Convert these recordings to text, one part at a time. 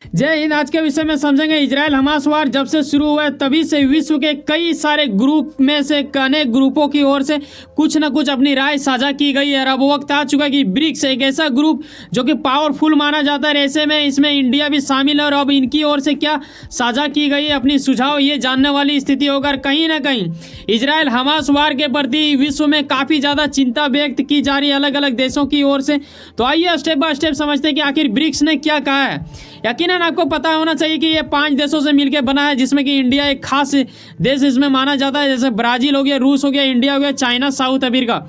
जय हिंद। आज के विषय में समझेंगे इजराइल हमास वार जब से शुरू हुआ है तभी से विश्व के कई सारे ग्रुप में से अनेक ग्रुपों की ओर से कुछ न कुछ अपनी राय साझा की गई है। अब वक्त आ चुका है कि ब्रिक्स एक ऐसा ग्रुप जो कि पावरफुल माना जाता है, ऐसे में इसमें इंडिया भी शामिल है और अब इनकी ओर से क्या साझा की गई है अपनी सुझाव, ये जानने वाली स्थिति होकर कहीं ना कहीं इजराइल हमास वार के प्रति विश्व में काफ़ी ज़्यादा चिंता व्यक्त की जा रही है अलग अलग देशों की ओर से। तो आइए स्टेप बाय स्टेप समझते हैं कि आखिर ब्रिक्स ने क्या कहा है। यकीनन आपको पता होना चाहिए कि ये 5 देशों से मिलकर बना है, जिसमें कि इंडिया एक खास देश इसमें माना जाता है। जैसे ब्राज़ील हो गया, रूस हो गया, इंडिया हो गया, चाइना, साउथ अफ्रीका।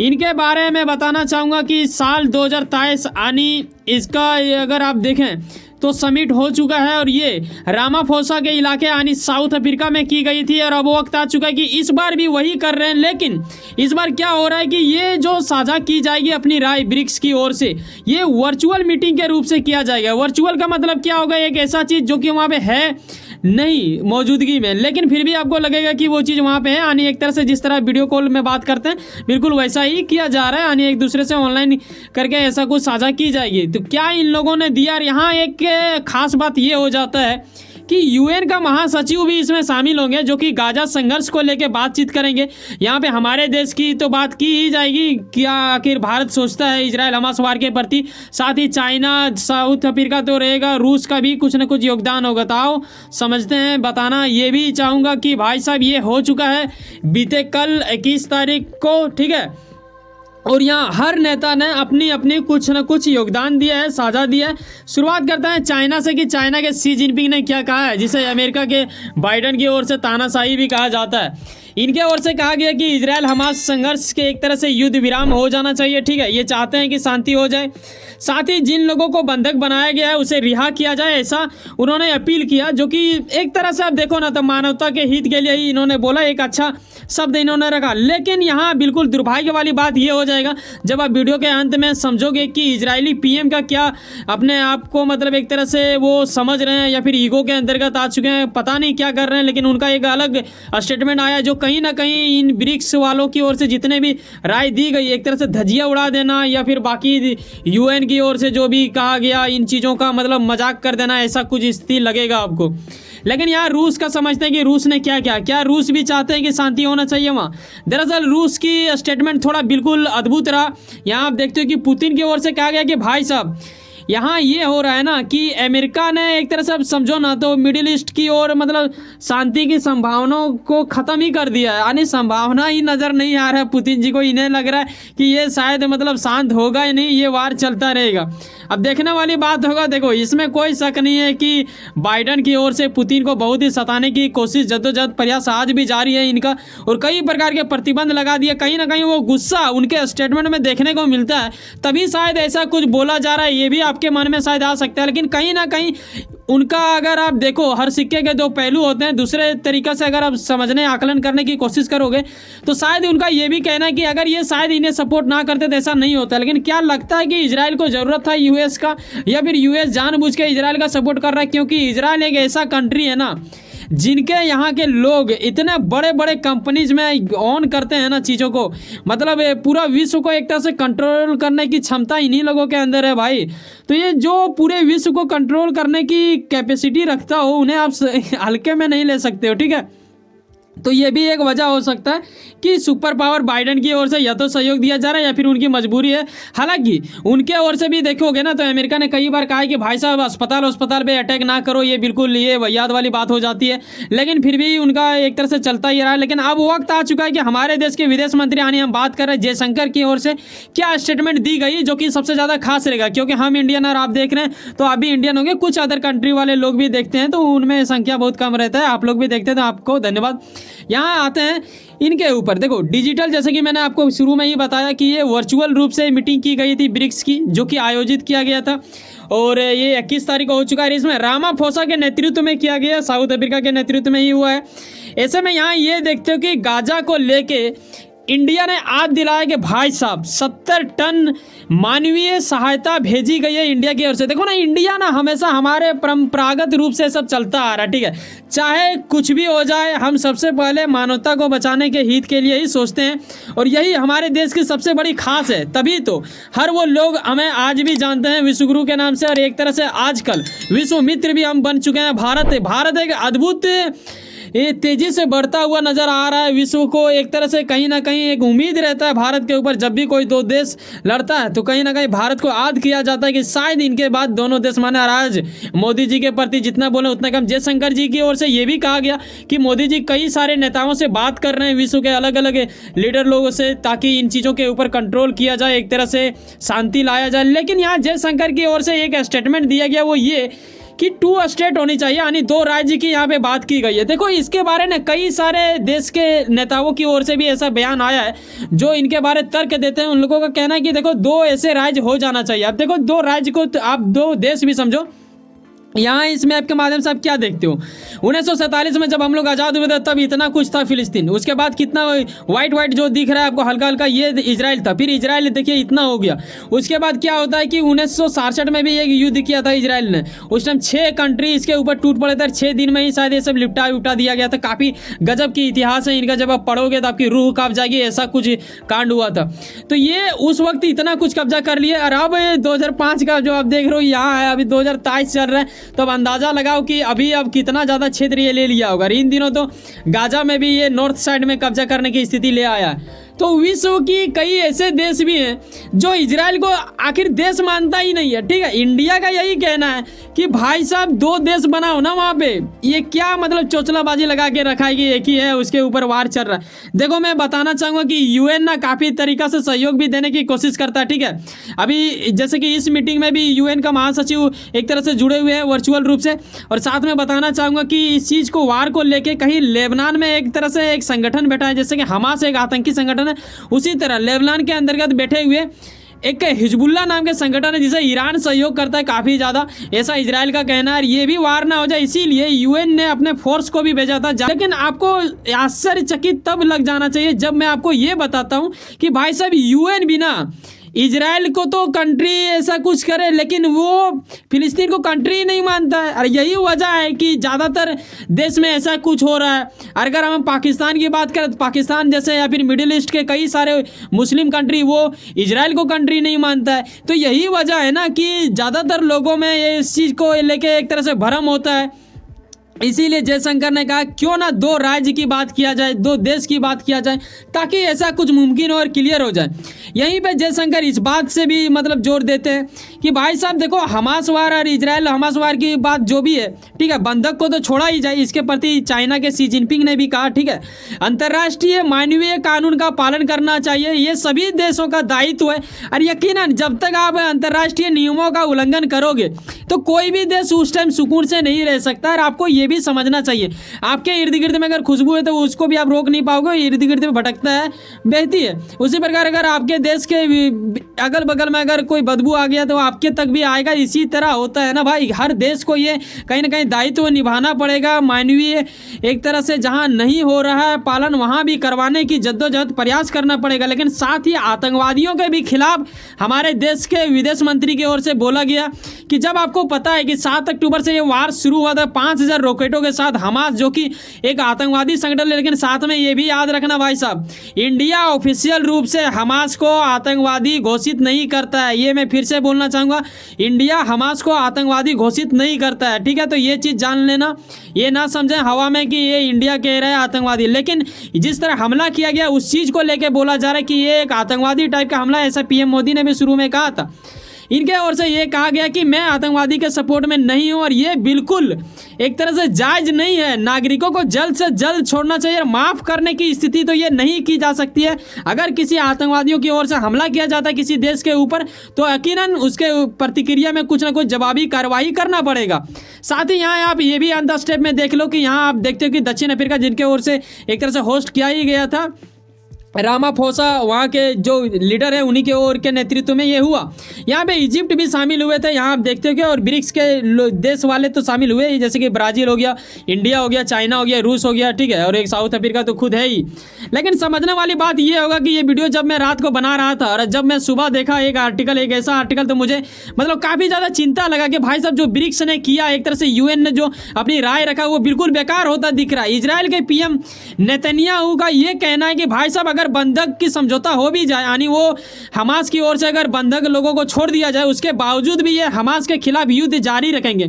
इनके बारे में बताना चाहूँगा कि साल 2023 यानी इसका अगर आप देखें तो समिट हो चुका है और ये रामाफोसा के इलाके यानी साउथ अफ्रीका में की गई थी और अब वक्त आ चुका है कि इस बार भी वही कर रहे हैं। लेकिन इस बार क्या हो रहा है कि ये जो साझा की जाएगी अपनी राय ब्रिक्स की ओर से, ये वर्चुअल मीटिंग के रूप से किया जाएगा। वर्चुअल का मतलब क्या होगा? एक ऐसा चीज़ जो कि वहाँ पे है नहीं मौजूदगी में, लेकिन फिर भी आपको लगेगा कि वो चीज़ वहाँ पे है। यानी एक तरह से जिस तरह वीडियो कॉल में बात करते हैं बिल्कुल वैसा ही किया जा रहा है, यानी एक दूसरे से ऑनलाइन करके ऐसा कुछ साझा की जाएगी। तो क्या इन लोगों ने दिया? यहाँ एक खास बात ये हो जाता है कि यूएन का महासचिव भी इसमें शामिल होंगे जो कि गाजा संघर्ष को लेकर बातचीत करेंगे। यहाँ पे हमारे देश की तो बात की ही जाएगी, क्या आखिर भारत सोचता है इजराइल हमास वार के प्रति, साथ ही चाइना, साउथ अफ्रीका तो रहेगा, रूस का भी कुछ न कुछ योगदान होगा। तो आओ समझते हैं। बताना ये भी चाहूँगा कि भाई साहब ये हो चुका है बीते कल 21 तारीख को, ठीक है, और यहाँ हर नेता ने अपनी अपनी कुछ न कुछ योगदान दिया है, साझा दिया है। शुरुआत करते हैं चाइना से कि चाइना के शी जिनपिंग ने क्या कहा है, जिसे अमेरिका के बाइडन की ओर से तानाशाही भी कहा जाता है। इनके ओर से कहा गया कि इजराइल हमास संघर्ष के एक तरह से युद्ध विराम हो जाना चाहिए, ठीक है, ये चाहते हैं कि शांति हो जाए। साथ ही जिन लोगों को बंधक बनाया गया है उसे रिहा किया जाए, ऐसा उन्होंने अपील किया, जो कि एक तरह से आप देखो ना तो मानवता के हित के लिए ही इन्होंने बोला, एक अच्छा शब्द इन्होंने रखा। लेकिन यहाँ बिल्कुल दुर्भाग्य वाली बात ये हो जाएगा जब आप वीडियो के अंत में समझोगे कि इजरायली पीएम का क्या अपने आप को मतलब एक तरह से वो समझ रहे हैं या फिर ईगो के अंतर्गत आ चुके हैं, पता नहीं क्या कर रहे हैं। लेकिन उनका एक अलग स्टेटमेंट आया जो कहीं ना कहीं इन ब्रिक्स वालों की ओर से जितने भी राय दी गई एक तरह से धजिया उड़ा देना या फिर बाकी यूएन की ओर से जो भी कहा गया इन चीज़ों का मतलब मजाक कर देना, ऐसा कुछ स्थिति लगेगा आपको। लेकिन यार रूस का समझते हैं कि रूस ने क्या रूस भी चाहते हैं कि शांति होना चाहिए वहाँ। दरअसल रूस की स्टेटमेंट थोड़ा बिल्कुल अद्भुत रहा। यहाँ आप देखते हो कि पुतिन की ओर से कहा गया कि भाई साहब यहाँ ये हो रहा है ना कि अमेरिका ने एक तरह से अब समझो ना तो मिडिल ईस्ट की ओर मतलब शांति की संभावनाओं को ख़त्म ही कर दिया है, यानी संभावना ही नज़र नहीं आ रहा है पुतिन जी को। इन्हें लग रहा है कि ये शायद मतलब शांत होगा ही नहीं, ये वार चलता रहेगा। अब देखने वाली बात होगा। देखो इसमें कोई शक नहीं है कि बाइडन की ओर से पुतिन को बहुत ही सताने की कोशिश जद्दोजहद प्रयास आज भी जारी है इनका, और कई प्रकार के प्रतिबंध लगा दिए। कहीं ना कहीं वो गुस्सा उनके स्टेटमेंट में देखने को मिलता है, तभी शायद ऐसा कुछ बोला जा रहा है, ये भी आपके मन में शायद आ सकता है। लेकिन कहीं ना कहीं उनका अगर आप देखो हर सिक्के के दो पहलू होते हैं, दूसरे तरीक़े से अगर आप समझने आकलन करने की कोशिश करोगे तो शायद उनका ये भी कहना है कि अगर ये शायद इन्हें सपोर्ट ना करते तो ऐसा नहीं होता। लेकिन क्या लगता है कि इजराइल को ज़रूरत था यूएस का, या फिर यूएस जानबूझ के इजराइल का सपोर्ट कर रहा है? क्योंकि इजराइल एक ऐसा कंट्री है ना जिनके यहाँ के लोग इतने बड़े बड़े कंपनीज में ऑन करते हैं ना चीज़ों को, मतलब पूरा विश्व को एक तरह से कंट्रोल करने की क्षमता इन्हीं लोगों के अंदर है भाई। तो ये जो पूरे विश्व को कंट्रोल करने की कैपेसिटी रखता हो उन्हें आप हल्के में नहीं ले सकते हो, ठीक है। तो ये भी एक वजह हो सकता है कि सुपर पावर बाइडन की ओर से या तो सहयोग दिया जा रहा है या फिर उनकी मजबूरी है। हालांकि उनके ओर से भी देखोगे ना तो अमेरिका ने कई बार कहा है कि भाई साहब अस्पताल पे अटैक ना करो, ये बिल्कुल ये वैयाद वाली बात हो जाती है। लेकिन फिर भी उनका एक तरह से चलता ही रहा है। लेकिन अब वक्त आ चुका है कि हमारे देश के विदेश मंत्री यानी हम बात कर रहे हैं जयशंकर की ओर से क्या स्टेटमेंट दी गई जो कि सबसे ज़्यादा खास रहेगा, क्योंकि हम इंडियन और आप देख रहे हैं तो आप भी इंडियन होंगे, कुछ अदर कंट्री वाले लोग भी देखते हैं तो उनमें संख्या बहुत कम रहता है, आप लोग भी देखते हैं तो आपको धन्यवाद। यहाँ आते हैं इनके ऊपर। देखो डिजिटल, जैसे कि मैंने आपको शुरू में ही बताया कि ये वर्चुअल रूप से मीटिंग की गई थी ब्रिक्स की, जो कि आयोजित किया गया था और ये 21 तारीख को हो चुका है। इसमें रामाफोसा के नेतृत्व में किया गया, साउथ अफ्रीका के नेतृत्व में ही हुआ है। ऐसे में यहाँ ये देखते हो कि गाजा को लेके इंडिया ने आज दिलाया कि भाई साहब 70 टन मानवीय सहायता भेजी गई है इंडिया की ओर से। देखो ना, इंडिया ना हमेशा हमारे परंपरागत रूप से सब चलता आ रहा है, ठीक है। चाहे कुछ भी हो जाए, हम सबसे पहले मानवता को बचाने के हित के लिए ही सोचते हैं, और यही हमारे देश की सबसे बड़ी खास है। तभी तो हर वो लोग हमें आज भी जानते हैं विश्वगुरु के नाम से, और एक तरह से आजकल विश्व मित्र भी हम बन चुके हैं। भारत एक अद्भुत, ये तेजी से बढ़ता हुआ नजर आ रहा है विश्व को। एक तरह से कहीं ना कहीं एक उम्मीद रहता है भारत के ऊपर, जब भी कोई दो देश लड़ता है तो कहीं ना कहीं भारत को याद किया जाता है कि शायद इनके बाद दोनों देश माने। आज मोदी जी के प्रति जितना बोले उतना कम। जयशंकर जी की ओर से ये भी कहा गया कि मोदी जी कई सारे नेताओं से बात कर रहे हैं, विश्व के अलग अलग लीडर लोगों से, ताकि इन चीज़ों के ऊपर कंट्रोल किया जाए, एक तरह से शांति लाया जाए। लेकिन यहाँ जयशंकर की ओर से एक स्टेटमेंट दिया गया, वो ये कि 2 स्टेट होनी चाहिए, यानी 2 राज्य की यहाँ पे बात की गई है। देखो, इसके बारे में कई सारे देश के नेताओं की ओर से भी ऐसा बयान आया है जो इनके बारे तर्क देते हैं। उन लोगों का कहना है कि देखो 2 ऐसे राज्य हो जाना चाहिए। अब देखो 2 राज्य को आप 2 देश भी समझो। यहाँ इस मैप के माध्यम से आप क्या देखते हो, 1947 में जब हम लोग आज़ाद हुए थे तब इतना कुछ था फिलिस्तीन। उसके बाद कितना वाइट जो दिख रहा है आपको हल्का हल्का, ये इजराइल था। फिर इजराइल देखिए इतना हो गया। उसके बाद क्या होता है कि 1967 में भी एक युद्ध किया था इजराइल ने। उस टाइम 6 कंट्री इसके ऊपर टूट पड़े थे। 6 दिन में ही शायद ये सब लिपटा दिया गया था। काफ़ी गजब की इतिहास है इनका, जब आप पढ़ोगे तो आपकी रूह कांप जाएगी, ऐसा कुछ कांड हुआ था। तो ये उस वक्त इतना कुछ कब्जा कर लिया। और अब 2005 का जो आप देख रहे हो यहाँ है, अभी 2023 चल रहा है, तो अब अंदाजा लगाओ कि अब कितना ज़्यादा क्षेत्र ये ले लिया होगा। इन दिनों तो गाजा में भी ये नॉर्थ साइड में कब्जा करने की स्थिति ले आया है। तो विश्व की कई ऐसे देश भी हैं जो इजराइल को आखिर देश मानता ही नहीं है, ठीक है। इंडिया का यही कहना है कि भाई साहब 2 देश बनाओ ना वहाँ पे। ये क्या मतलब चोचलाबाजी लगा के रखा है कि एक ही है, उसके ऊपर वार चल रहा है। देखो, मैं बताना चाहूँगा कि यूएन ना काफ़ी तरीक़ा से सहयोग भी देने की कोशिश करता है, ठीक है। अभी जैसे कि इस मीटिंग में भी यूएन का महासचिव एक तरह से जुड़े हुए हैं वर्चुअल रूप से। और साथ में बताना चाहूँगा कि इस चीज़ को, वार को लेके कहीं लेबनान में एक तरह से एक संगठन बैठा है, जैसे कि हमास एक आतंकी संगठन है, उसी तरह लेबनान के अंतर्गत बैठे हुए एक हिजबुल्लाह नाम के संगठन है जिसे ईरान सहयोग करता है काफ़ी ज़्यादा, ऐसा इजराइल का कहना है। ये भी वार ना हो जाए इसीलिए यूएन ने अपने फोर्स को भी भेजा था। लेकिन आपको आश्चर्यचकित तब लग जाना चाहिए जब मैं आपको ये बताता हूँ कि भाई साहब यूएन भी ना इजराइल को तो कंट्री ऐसा कुछ करे, लेकिन वो फिलिस्तीन को कंट्री ही नहीं मानता है। और यही वजह है कि ज़्यादातर देश में ऐसा कुछ हो रहा है। अगर हम पाकिस्तान की बात करें तो पाकिस्तान जैसे, या फिर मिडिल ईस्ट के कई सारे मुस्लिम कंट्री, वो इजराइल को कंट्री नहीं मानता है। तो यही वजह है ना कि ज़्यादातर लोगों में ये इस चीज़ को लेके एक तरह से भ्रम होता है। इसीलिए जयशंकर ने कहा क्यों ना 2 राज्य की बात किया जाए, 2 देश की बात किया जाए, ताकि ऐसा कुछ मुमकिन हो और क्लियर हो जाए। यहीं पे जयशंकर इस बात से भी मतलब जोर देते हैं कि भाई साहब देखो, हमास वार और इजराइल हमास वार की बात जो भी है, ठीक है, बंधक को तो छोड़ा ही जाए। इसके प्रति चाइना के शी जिनपिंग ने भी कहा, ठीक है, अंतर्राष्ट्रीय मानवीय कानून का पालन करना चाहिए, ये सभी देशों का दायित्व है। और यकीनन जब तक आप अंतर्राष्ट्रीय नियमों का उल्लंघन करोगे तो कोई भी देश उस टाइम सुकून से नहीं रह सकता। और आपको ये भी समझना चाहिए, आपके इर्द गिर्द में अगर खुशबू है तो उसको भी आप रोक नहीं पाओगे, इर्द गिर्द में भटकता है, बहती है। उसी प्रकार अगर आपके देश के अगल बगल में अगर कोई बदबू आ गया तो आपके तक भी आएगा। इसी तरह होता है ना भाई, हर देश को ये कहीं ना कहीं दायित्व निभाना पड़ेगा। मानवीय एक तरह से जहाँ नहीं हो रहा है पालन, वहाँ भी करवाने की जद्दोजहद प्रयास करना पड़ेगा। लेकिन साथ ही आतंकवादियों के भी खिलाफ हमारे देश के विदेश मंत्री की ओर से बोला गया कि जब आपको पता है कि 7 अक्टूबर से ये वार शुरू हुआ था 5000 रॉकेटों के साथ, हमास जो कि एक आतंकवादी संगठन है, लेकिन साथ में ये भी याद रखना भाई साहब, इंडिया ऑफिशियल रूप से हमास को आतंकवादी घोषित नहीं करता है। ये मैं फिर से बोलना चाहूँगा, इंडिया हमास को आतंकवादी घोषित नहीं करता है, ठीक है। तो ये चीज़ जान लेना, ये ना समझें हवा में कि ये इंडिया कह रहा है आतंकवादी। लेकिन जिस तरह हमला किया गया उस चीज़ को लेकर बोला जा रहा है कि ये एक आतंकवादी टाइप का हमला, ऐसा पीएम मोदी ने भी शुरू में कहा था। इनके ओर से ये कहा गया कि मैं आतंकवादी के सपोर्ट में नहीं हूं और ये बिल्कुल एक तरह से जायज़ नहीं है। नागरिकों को जल्द से जल्द छोड़ना चाहिए और माफ़ करने की स्थिति तो ये नहीं की जा सकती है। अगर किसी आतंकवादियों की ओर से हमला किया जाता है किसी देश के ऊपर तो यकीनन उसके प्रतिक्रिया में कुछ ना कुछ जवाबी कार्रवाई करना पड़ेगा। साथ ही यहाँ आप ये भी अंदर स्टेप में देख लो कि यहाँ आप देखते हो कि दक्षिण अफ्रीका जिनके ओर से एक तरह से होस्ट किया ही गया था, रामाफोसा वहाँ के जो लीडर है उन्हीं के ओर के नेतृत्व में ये हुआ। यहाँ पे इजिप्ट भी शामिल हुए थे, यहाँ आप देखते हो कि, और ब्रिक्स के देश वाले तो शामिल हुए ही, जैसे कि ब्राज़ील हो गया, इंडिया हो गया, चाइना हो गया, रूस हो गया, ठीक है, और एक साउथ अफ्रीका तो खुद है ही। लेकिन समझने वाली बात ये होगा कि ये वीडियो जब मैं रात को बना रहा था और जब मैं सुबह देखा एक आर्टिकल, एक ऐसा आर्टिकल, तो मुझे मतलब काफ़ी ज़्यादा चिंता लगा कि भाई साहब जो ब्रिक्स ने किया, एक तरह से यूएन ने जो अपनी राय रखा वो बिल्कुल बेकार होता दिख रहा है। इजराइल के पीएम नेतन्याहू का ये कहना है कि भाई साहब अगर बंधक की समझौता हो भी जाए, यानी वो हमास की ओर से अगर बंधक लोगों को छोड़ दिया जाए, उसके बावजूद भी ये हमास के खिलाफ युद्ध जारी रखेंगे।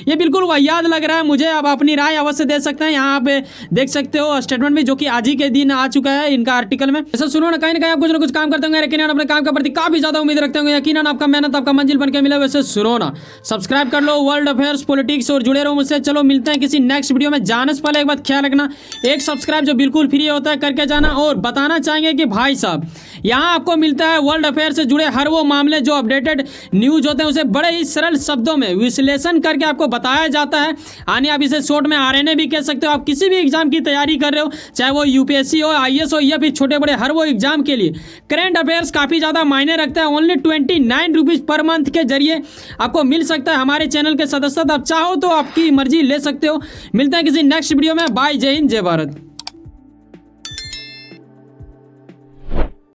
ये बिल्कुल वाहियात लग रहा है मुझे। अब अपनी राय अवश्य दे सकते हैं, यहाँ पे देख सकते हो स्टेटमेंट में, जो कि आज ही के दिन आ चुका है इनका आर्टिकल में। ऐसा सुनो ना कहीं आप कुछ ना कुछ काम करते होंगे, लेकिन अपने काम के प्रति काफी ज्यादा उम्मीद रखते होंगे, यकीनन आपका मेहनत आपका मंजिल बनकर मिले। वैसे सुनो ना, सब्सक्राइब कर लो वर्ल्ड अफेयर्स पॉलिटिक्स और जुड़े रहो मुझसे। चलो मिलते हैं किसी नेक्स्ट वीडियो में। जाने से पहले एक बात ख्याल रखना, एक सब्सक्राइब जो बिल्कुल फ्री होता है करके जाना। और बताना चाहेंगे कि भाई साहब यहाँ आपको मिलता है वर्ल्ड अफेयर से जुड़े हर वो मामले जो अपडेटेड न्यूज होते हैं, उसे बड़े ही सरल शब्दों में विश्लेषण करके आपको बताया जाता है। यानी आप इसे शॉर्ट में आरएनए भी कह सकते हो। आप किसी भी एग्जाम की तैयारी कर रहे हो, चाहे वो यूपीएससी हो, आईएएस हो, या फिर छोटे बड़े हर वो एग्जाम के लिए करंट अफेयर्स काफ़ी ज़्यादा मायने रखता है। ओनली 29 रुपीज़ पर मंथ के जरिए आपको मिल सकता है हमारे चैनल के सदस्यता। आप चाहो तो आपकी मर्जी ले सकते हो। मिलते हैं किसी नेक्स्ट वीडियो में। बाय, जय हिंद, जय भारत।